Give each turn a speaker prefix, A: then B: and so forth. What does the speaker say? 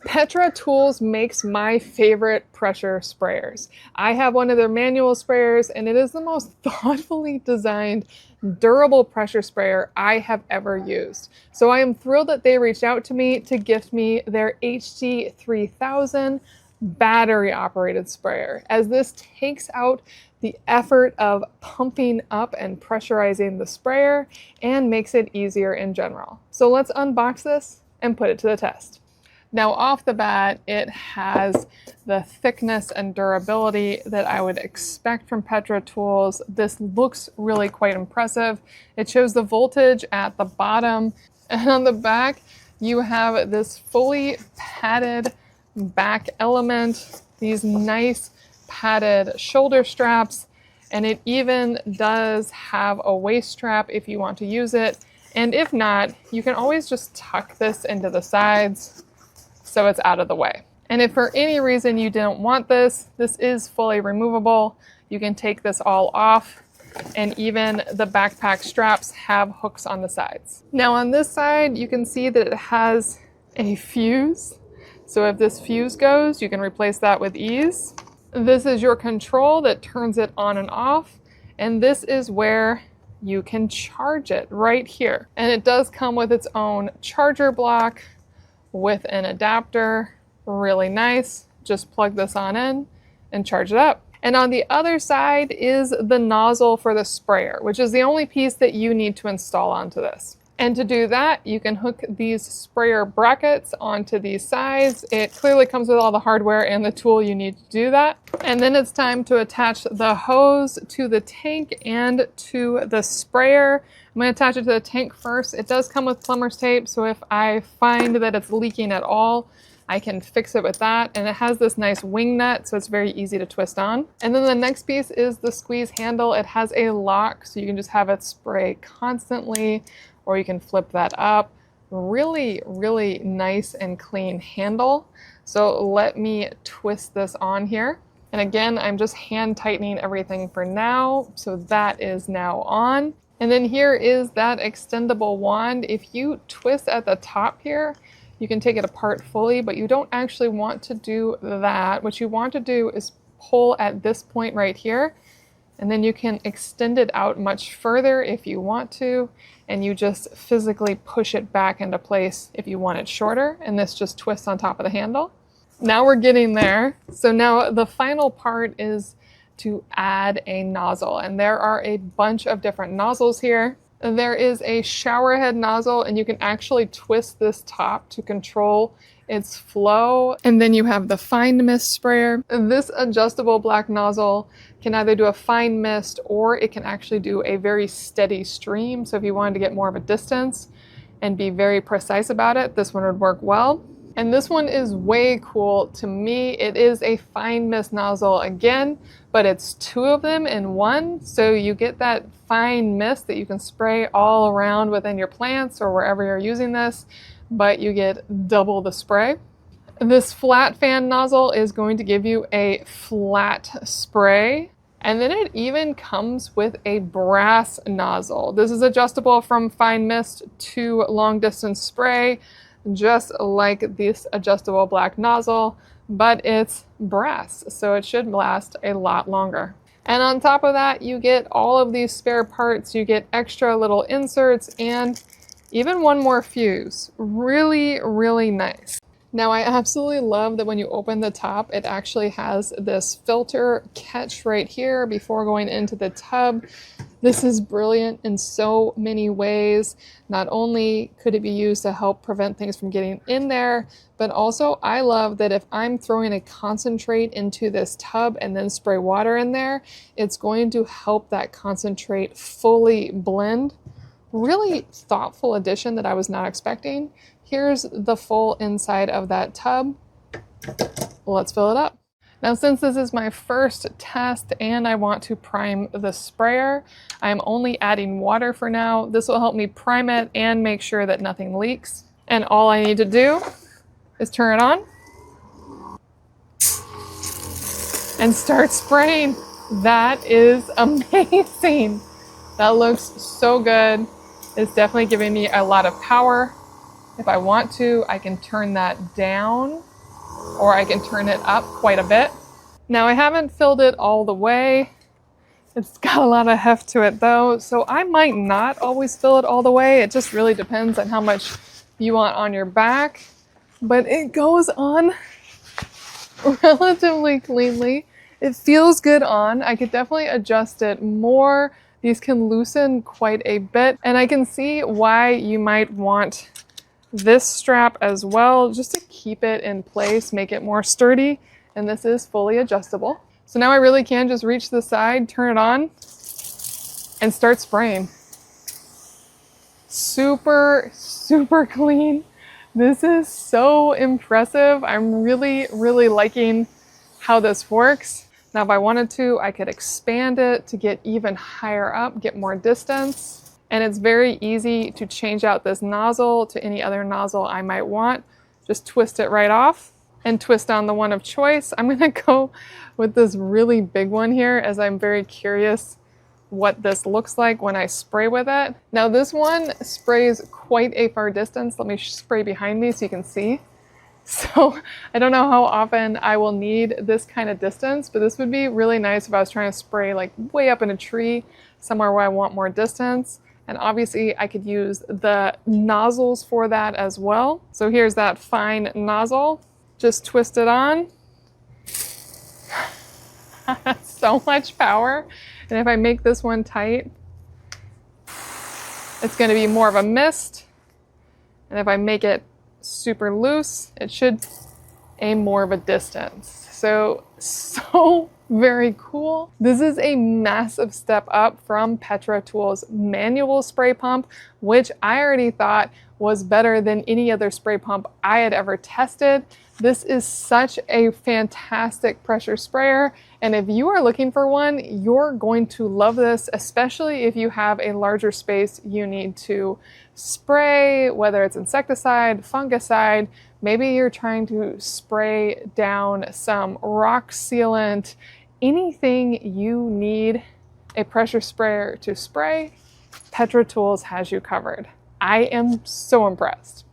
A: PetraTools makes my favorite pressure sprayers. I have one of their manual sprayers, and it is the most thoughtfully designed, durable pressure sprayer I have ever used. So I am thrilled that they reached out to me to gift me their HD3000 battery operated sprayer, as this takes out the effort of pumping up and pressurizing the sprayer and makes it easier in general. So let's unbox this and put it to the test. Now off the bat, it has the thickness and durability that I would expect from PetraTools. This looks really quite impressive. It shows the voltage at the bottom, and on the back you have this fully padded back element, these nice padded shoulder straps, and it even does have a waist strap if you want to use it. And if not, you can always just tuck this into the sides so it's out of the way. And if for any reason you didn't want this, this is fully removable. You can take this all off, and even the backpack straps have hooks on the sides. Now on this side, you can see that it has a fuse. So if this fuse goes, you can replace that with ease. This is your control that turns it on and off. And this is where you can charge it right here. And it does come with its own charger block with an adapter. Really nice. Just plug this on in and charge it up. And on the other side is the nozzle for the sprayer, which is the only piece that you need to install onto this. And to do that, you can hook these sprayer brackets onto these sides. It clearly comes with all the hardware and the tool you need to do that. And then it's time to attach the hose to the tank and to the sprayer. I'm going to attach it to the tank first. It does come with plumber's tape, so if I find that it's leaking at all, I can fix it with that. And it has this nice wing nut, so it's very easy to twist on. And then the next piece is the squeeze handle. It has a lock, so you can just have it spray constantly, or you can flip that up. Really, really nice and clean handle. So let me twist this on here. And again, I'm just hand tightening everything for now. So that is now on. And then here is that extendable wand. If you twist at the top here, you can take it apart fully, but you don't actually want to do that. What you want to do is pull at this point right here, and then you can extend it out much further if you want to, and you just physically push it back into place if you want it shorter, and this just twists on top of the handle. Now we're getting there. So now the final part is to add a nozzle, and there are a bunch of different nozzles here. There is a shower head nozzle, and you can actually twist this top to control its flow. And then you have the fine mist sprayer. This adjustable black nozzle can either do a fine mist, or it can actually do a very steady stream. So if you wanted to get more of a distance and be very precise about it, this one would work well. And this one is way cool to me. It is a fine mist nozzle again, but it's two of them in one. So you get that fine mist that you can spray all around within your plants or wherever you're using this, but you get double the spray. This flat fan nozzle is going to give you a flat spray. And then it even comes with a brass nozzle. This is adjustable from fine mist to long distance spray, just like this adjustable black nozzle, but it's brass, so it should last a lot longer. And on top of that, you get all of these spare parts. You get extra little inserts and even one more fuse. Really, really nice. Now I absolutely love that when you open the top, it actually has this filter catch right here before going into the tub. This is brilliant in so many ways. Not only could it be used to help prevent things from getting in there, but also I love that if I'm throwing a concentrate into this tub and then spray water in there, it's going to help that concentrate fully blend. Really thoughtful addition that I was not expecting. Here's the full inside of that tub. Let's fill it up. Now, since this is my first test and I want to prime the sprayer, I'm only adding water for now. This will help me prime it and make sure that nothing leaks. And all I need to do is turn it on and start spraying. That is amazing. That looks so good. It's definitely giving me a lot of power. If I want to, I can turn that down, or I can turn it up quite a bit. Now I haven't filled it all the way. It's got a lot of heft to it though, so I might not always fill it all the way. It just really depends on how much you want on your back, but it goes on relatively cleanly. It feels good on. I could definitely adjust it more. These can loosen quite a bit, and I can see why you might want this strap as well, just to keep it in place, make it more sturdy, and this is fully adjustable. So now I really can just reach the side, turn it on, and start spraying. Super, super clean. This is so impressive. I'm really, really liking how this works. Now, if I wanted to, I could expand it to get even higher up, get more distance. And it's very easy to change out this nozzle to any other nozzle I might want. Just twist it right off and twist on the one of choice. I'm gonna go with this really big one here, as I'm very curious what this looks like when I spray with it. Now this one sprays quite a far distance. Let me spray behind me so you can see. So I don't know how often I will need this kind of distance, but this would be really nice if I was trying to spray like way up in a tree, somewhere where I want more distance. And obviously I could use the nozzles for that as well. So here's that fine nozzle. Just twist it on. That's so much power. And if I make this one tight, it's going to be more of a mist. And if I make it super loose, it should aim more of a distance. So very cool. This is a massive step up from PetraTools manual spray pump, which I already thought was better than any other spray pump I had ever tested. This is such a fantastic pressure sprayer, and if you are looking for one, you're going to love this, especially if you have a larger space you need to spray, whether it's insecticide, fungicide. Maybe you're trying to spray down some rock sealant, anything you need a pressure sprayer to spray, PetraTools has you covered. I am so impressed.